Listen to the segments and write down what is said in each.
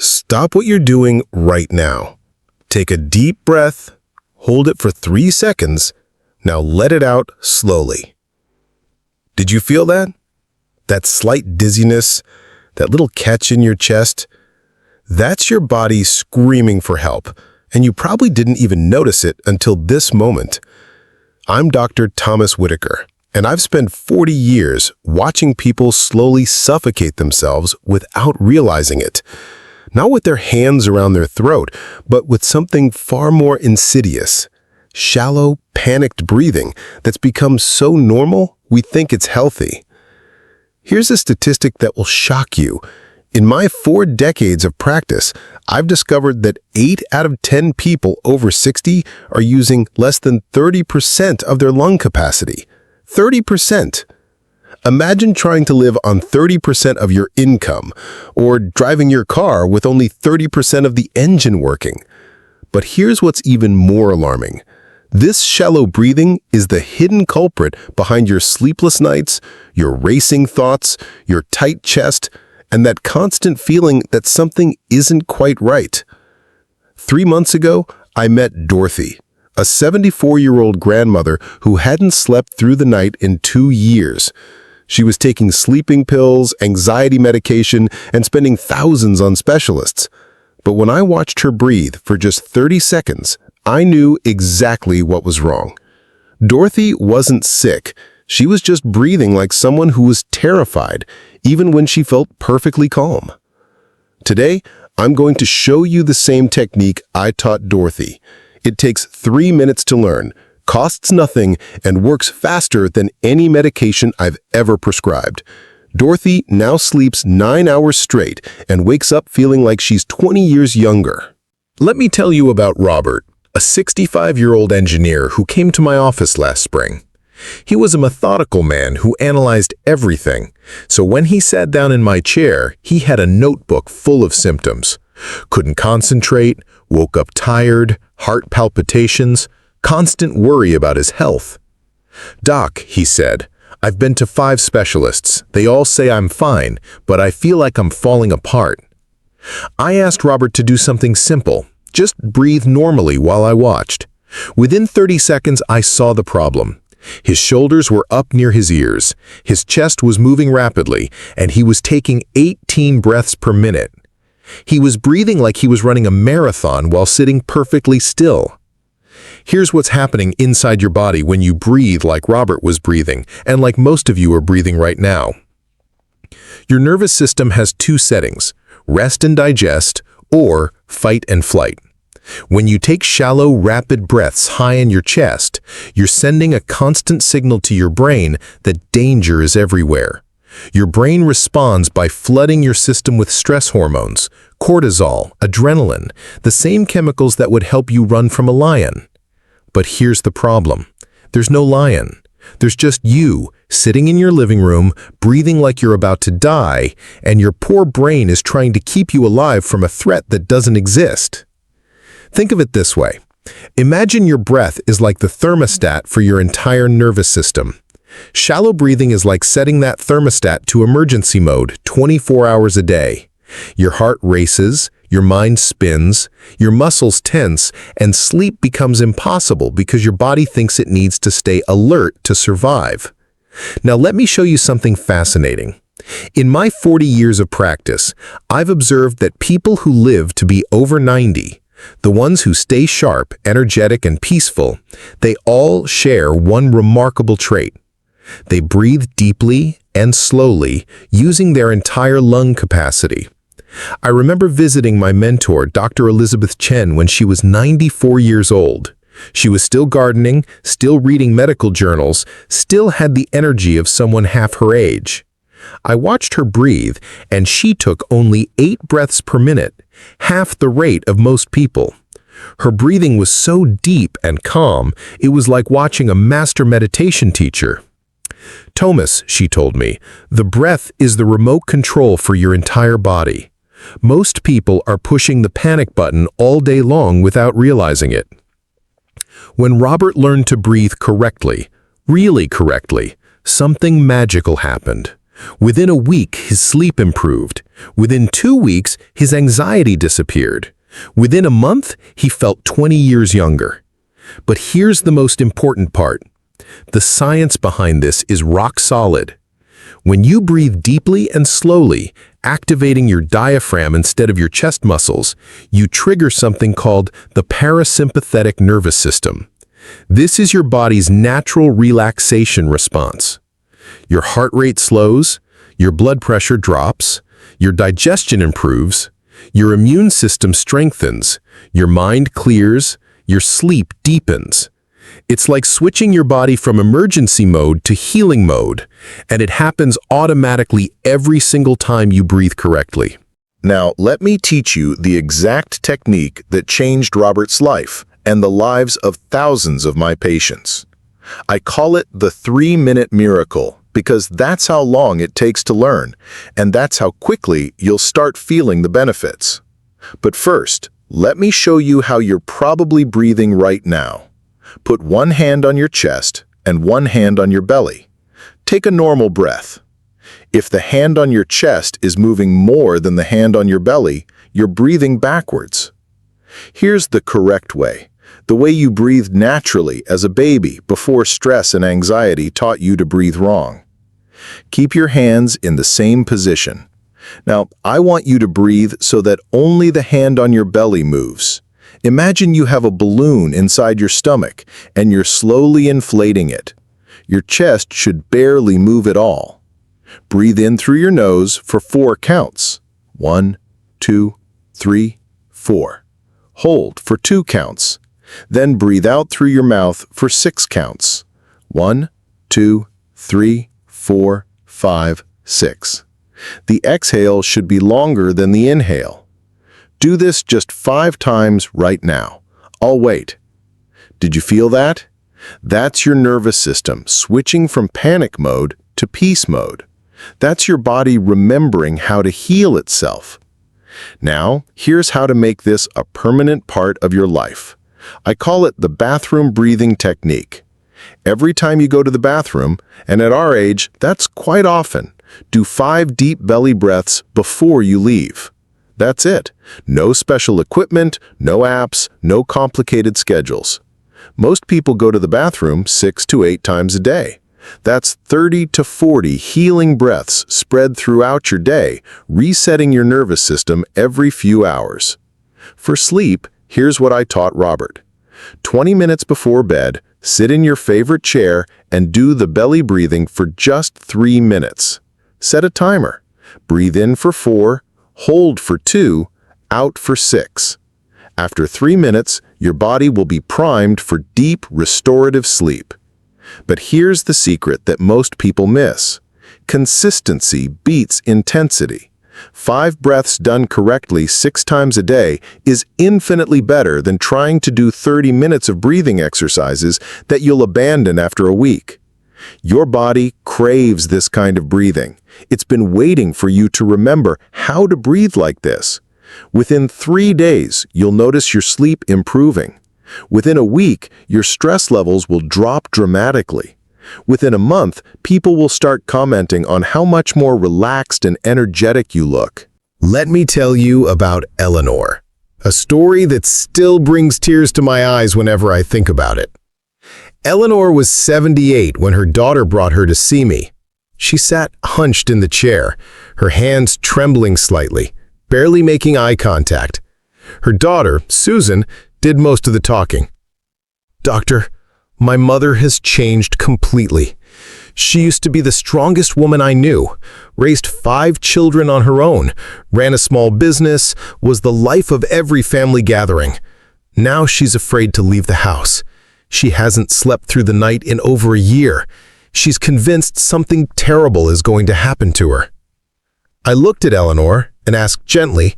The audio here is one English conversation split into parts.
Stop what you're doing right now. Take a deep breath, hold it for 3 seconds, now let it out slowly. Did you feel that? That slight dizziness, that little catch in your chest? That's your body screaming for help, and you probably didn't even notice it until this moment. I'm Dr. Thomas Whitaker, and I've spent 40 years watching people slowly suffocate themselves without realizing it. Not with their hands around their throat, but with something far more insidious. Shallow, panicked breathing that's become so normal we think it's healthy. Here's a statistic that will shock you. In my 4 decades of practice, I've discovered that 8 out of 10 people over 60 are using less than 30% of their lung capacity. 30%! Imagine trying to live on 30% of your income, or driving your car with only 30% of the engine working. But here's what's even more alarming. This shallow breathing is the hidden culprit behind your sleepless nights, your racing thoughts, your tight chest, and that constant feeling that something isn't quite right. 3 months ago, I met Dorothy, a 74-year-old grandmother who hadn't slept through the night in 2 years. She was taking sleeping pills, anxiety medication, and spending thousands on specialists. But when I watched her breathe for just 30 seconds, I knew exactly what was wrong. Dorothy wasn't sick. She was just breathing like someone who was terrified, even when she felt perfectly calm. Today, I'm going to show you the same technique I taught Dorothy. It takes 3 minutes to learn, costs nothing, and works faster than any medication I've ever prescribed. Dorothy now sleeps 9 hours straight and wakes up feeling like she's 20 years younger. Let me tell you about Robert, a 65-year-old engineer who came to my office last spring. He was a methodical man who analyzed everything, so when he sat down in my chair, he had a notebook full of symptoms. Couldn't concentrate, woke up tired, heart palpitations, constant worry about his health. "Doc," he said, "I've been to 5 specialists. They all say I'm fine, but I feel like I'm falling apart." I asked Robert to do something simple. Just breathe normally while I watched. Within 30 seconds, I saw the problem. His shoulders were up near his ears, his chest was moving rapidly, and he was taking 18 breaths per minute. He was breathing like he was running a marathon while sitting perfectly still. Here's what's happening inside your body when you breathe like Robert was breathing, and like most of you are breathing right now. Your nervous system has 2 settings, rest and digest, or fight and flight. When you take shallow, rapid breaths high in your chest, you're sending a constant signal to your brain that danger is everywhere. Your brain responds by flooding your system with stress hormones, cortisol, adrenaline, the same chemicals that would help you run from a lion. But here's the problem. There's no lion. There's just you, sitting in your living room, breathing like you're about to die, and your poor brain is trying to keep you alive from a threat that doesn't exist. Think of it this way. Imagine your breath is like the thermostat for your entire nervous system. Shallow breathing is like setting that thermostat to emergency mode 24 hours a day. Your heart races, your mind spins, your muscles tense, and sleep becomes impossible because your body thinks it needs to stay alert to survive. Now let me show you something fascinating. In my 40 years of practice, I've observed that people who live to be over 90, the ones who stay sharp, energetic, and peaceful, they all share one remarkable trait. They breathe deeply and slowly, using their entire lung capacity. I remember visiting my mentor, Dr. Elizabeth Chen, when she was 94 years old. She was still gardening, still reading medical journals, still had the energy of someone half her age. I watched her breathe, and she took only 8 breaths per minute, half the rate of most people. Her breathing was so deep and calm, it was like watching a master meditation teacher. "Thomas," she told me, "the breath is the remote control for your entire body. Most people are pushing the panic button all day long without realizing it." When Robert learned to breathe correctly, really correctly, something magical happened. Within a week, his sleep improved, Within 2 weeks, his anxiety disappeared. Within a month, he felt 20 years younger. But here's the most important part. The science behind this is rock solid. When you breathe deeply and slowly, activating your diaphragm instead of your chest muscles, you trigger something called the parasympathetic nervous system. This is your body's natural relaxation response. Your heart rate slows, your blood pressure drops, your digestion improves, your immune system strengthens, your mind clears, your sleep deepens. It's like switching your body from emergency mode to healing mode, and it happens automatically every single time you breathe correctly. Now, let me teach you the exact technique that changed Robert's life and the lives of thousands of my patients. I call it the 3-minute miracle because that's how long it takes to learn, and that's how quickly you'll start feeling the benefits. But first, let me show you how you're probably breathing right now. Put one hand on your chest and one hand on your belly. Take a normal breath. If the hand on your chest is moving more than the hand on your belly, you're breathing backwards. Here's the correct way, the way you breathed naturally as a baby before stress and anxiety taught you to breathe wrong. Keep your hands in the same position. Now, I want you to breathe so that only the hand on your belly moves. Imagine you have a balloon inside your stomach and you're slowly inflating it. Your chest should barely move at all. Breathe in through your nose for 4 counts. 1, 2, 3, 4. Hold for 2 counts. Then breathe out through your mouth for 6 counts. 1, 2, 3, 4, 5, 6. The exhale should be longer than the inhale. Do this just 5 times right now. I'll wait. Did you feel that? That's your nervous system switching from panic mode to peace mode. That's your body remembering how to heal itself. Now, here's how to make this a permanent part of your life. I call it the bathroom breathing technique. Every time you go to the bathroom, and at our age, that's quite often, do 5 deep belly breaths before you leave. That's it. No special equipment, no apps, no complicated schedules. Most people go to the bathroom 6 to 8 times a day. That's 30 to 40 healing breaths spread throughout your day, resetting your nervous system every few hours. For sleep, here's what I taught Robert. 20 minutes before bed, sit in your favorite chair and do the belly breathing for just 3 minutes. Set a timer. Breathe in for 4, hold for 2, out for 6. After 3 minutes, your body will be primed for deep, restorative sleep. But here's the secret that most people miss. Consistency beats intensity. 5 breaths done correctly 6 times a day is infinitely better than trying to do 30 minutes of breathing exercises that you'll abandon after a week. Your body craves this kind of breathing. It's been waiting for you to remember how to breathe like this. Within 3 days, you'll notice your sleep improving. Within a week, your stress levels will drop dramatically. Within a month, people will start commenting on how much more relaxed and energetic you look. Let me tell you about Eleanor, a story that still brings tears to my eyes whenever I think about it. Eleanor was 78 when her daughter brought her to see me. She sat hunched in the chair, her hands trembling slightly, barely making eye contact. Her daughter, Susan, did most of the talking. "Doctor, my mother has changed completely. She used to be the strongest woman I knew, raised 5 children on her own, ran a small business, was the life of every family gathering. Now she's afraid to leave the house. She hasn't slept through the night in over a year. She's convinced something terrible is going to happen to her." I looked at Eleanor and asked gently,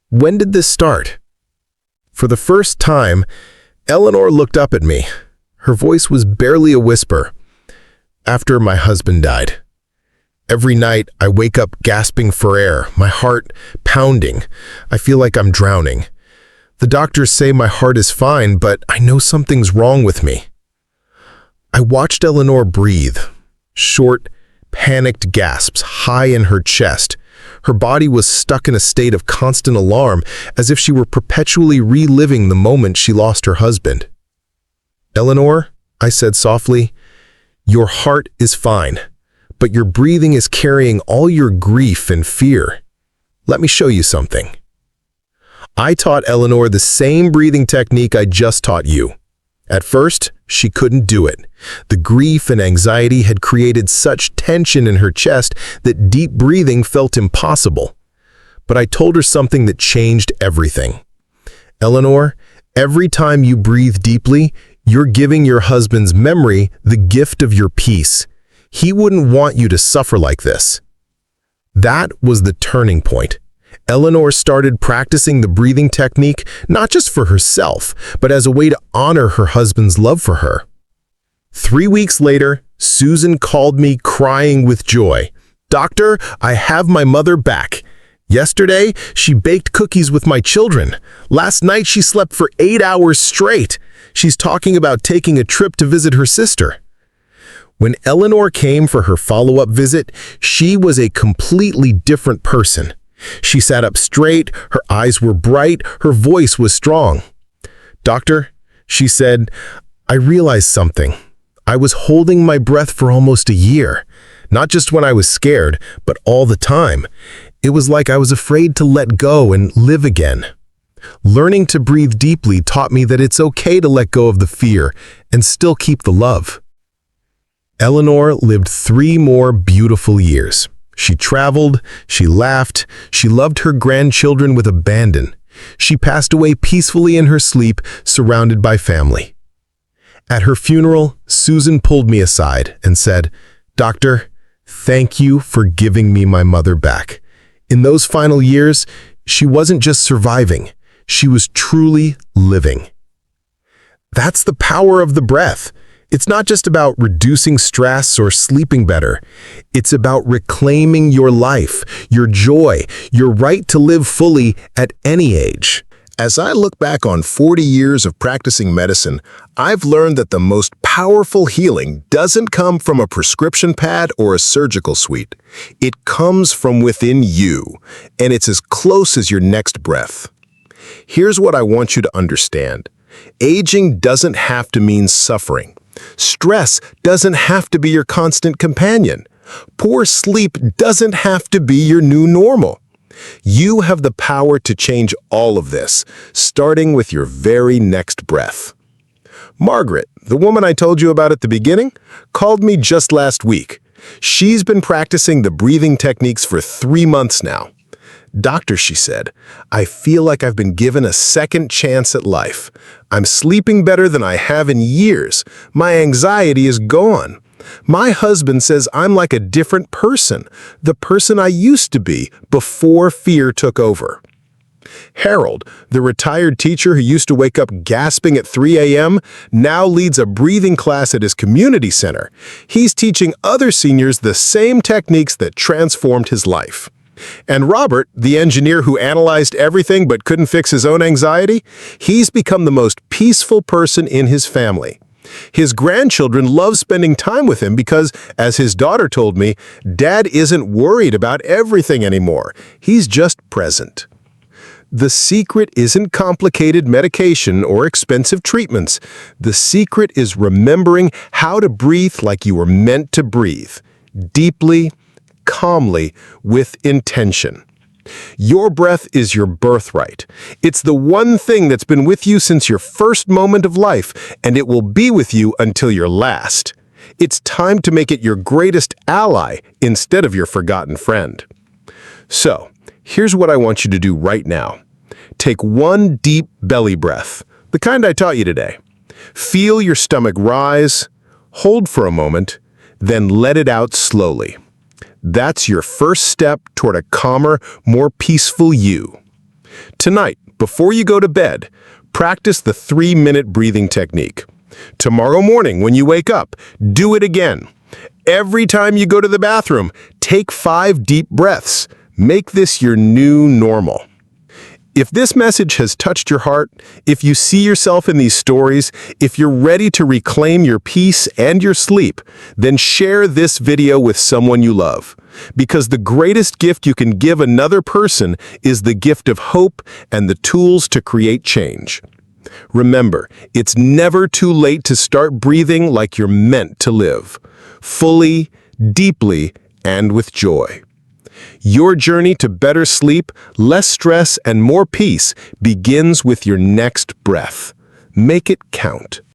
"When did this start?" For the first time, Eleanor looked up at me. Her voice was barely a whisper. "After my husband died. Every night I wake up gasping for air, my heart pounding. I feel like I'm drowning. The doctors say my heart is fine, but I know something's wrong with me." I watched Eleanor breathe. Short, panicked gasps high in her chest. Her body was stuck in a state of constant alarm, as if she were perpetually reliving the moment she lost her husband. "Eleanor," I said softly, "your heart is fine, but your breathing is carrying all your grief and fear. Let me show you something." I taught Eleanor the same breathing technique I just taught you. At first, she couldn't do it. The grief and anxiety had created such tension in her chest that deep breathing felt impossible. But I told her something that changed everything. "Eleanor, every time you breathe deeply, you're giving your husband's memory the gift of your peace. He wouldn't want you to suffer like this." That was the turning point. Eleanor started practicing the breathing technique not just for herself, but as a way to honor her husband's love for her. 3 weeks later, Susan called me crying with joy. "Doctor, I have my mother back. Yesterday, she baked cookies with my children. Last night, she slept for 8 hours straight. She's talking about taking a trip to visit her sister." When Eleanor came for her follow-up visit, she was a completely different person. She sat up straight, her eyes were bright, her voice was strong. "Doctor," she said, "I realized something. I was holding my breath for almost a year, not just when I was scared, but all the time. It was like I was afraid to let go and live again. Learning to breathe deeply taught me that it's okay to let go of the fear and still keep the love." Eleanor lived 3 more beautiful years. She traveled, she laughed, she loved her grandchildren with abandon. She passed away peacefully in her sleep, surrounded by family. At her funeral, Susan pulled me aside and said, "Doctor, thank you for giving me my mother back. In those final years, she wasn't just surviving, she was truly living." That's the power of the breath. It's not just about reducing stress or sleeping better. It's about reclaiming your life, your joy, your right to live fully at any age. As I look back on 40 years of practicing medicine, I've learned that the most powerful healing doesn't come from a prescription pad or a surgical suite. It comes from within you, and it's as close as your next breath. Here's what I want you to understand. Aging doesn't have to mean suffering. Stress doesn't have to be your constant companion. Poor sleep doesn't have to be your new normal. You have the power to change all of this, starting with your very next breath. Margaret, the woman I told you about at the beginning, called me just last week. She's been practicing the breathing techniques for 3 months now. "Doctor," she said, "I feel like I've been given a second chance at life. I'm sleeping better than I have in years. My anxiety is gone. My husband says I'm like a different person, the person I used to be before fear took over." Harold, the retired teacher who used to wake up gasping at 3 a.m., now leads a breathing class at his community center. He's teaching other seniors the same techniques that transformed his life. And Robert, the engineer who analyzed everything but couldn't fix his own anxiety, he's become the most peaceful person in his family. His grandchildren love spending time with him because, as his daughter told me, Dad isn't worried about everything anymore. He's just present. The secret isn't complicated medication or expensive treatments. The secret is remembering how to breathe like you were meant to breathe, deeply, calmly, with intention. Your breath is your birthright. It's the one thing that's been with you since your first moment of life, and it will be with you until your last. It's time to make it your greatest ally instead of your forgotten friend. So, here's what I want you to do right now. Take one deep belly breath, the kind I taught you today. Feel your stomach rise, hold for a moment, then let it out slowly. That's your first step toward a calmer, more peaceful you. Tonight, before you go to bed, practice the 3-minute breathing technique. Tomorrow morning, when you wake up, do it again. Every time you go to the bathroom, take 5 deep breaths. Make this your new normal. If this message has touched your heart, if you see yourself in these stories, if you're ready to reclaim your peace and your sleep, then share this video with someone you love. Because the greatest gift you can give another person is the gift of hope and the tools to create change. Remember, it's never too late to start breathing like you're meant to live, fully, deeply, and with joy. Your journey to better sleep, less stress, and more peace begins with your next breath. Make it count.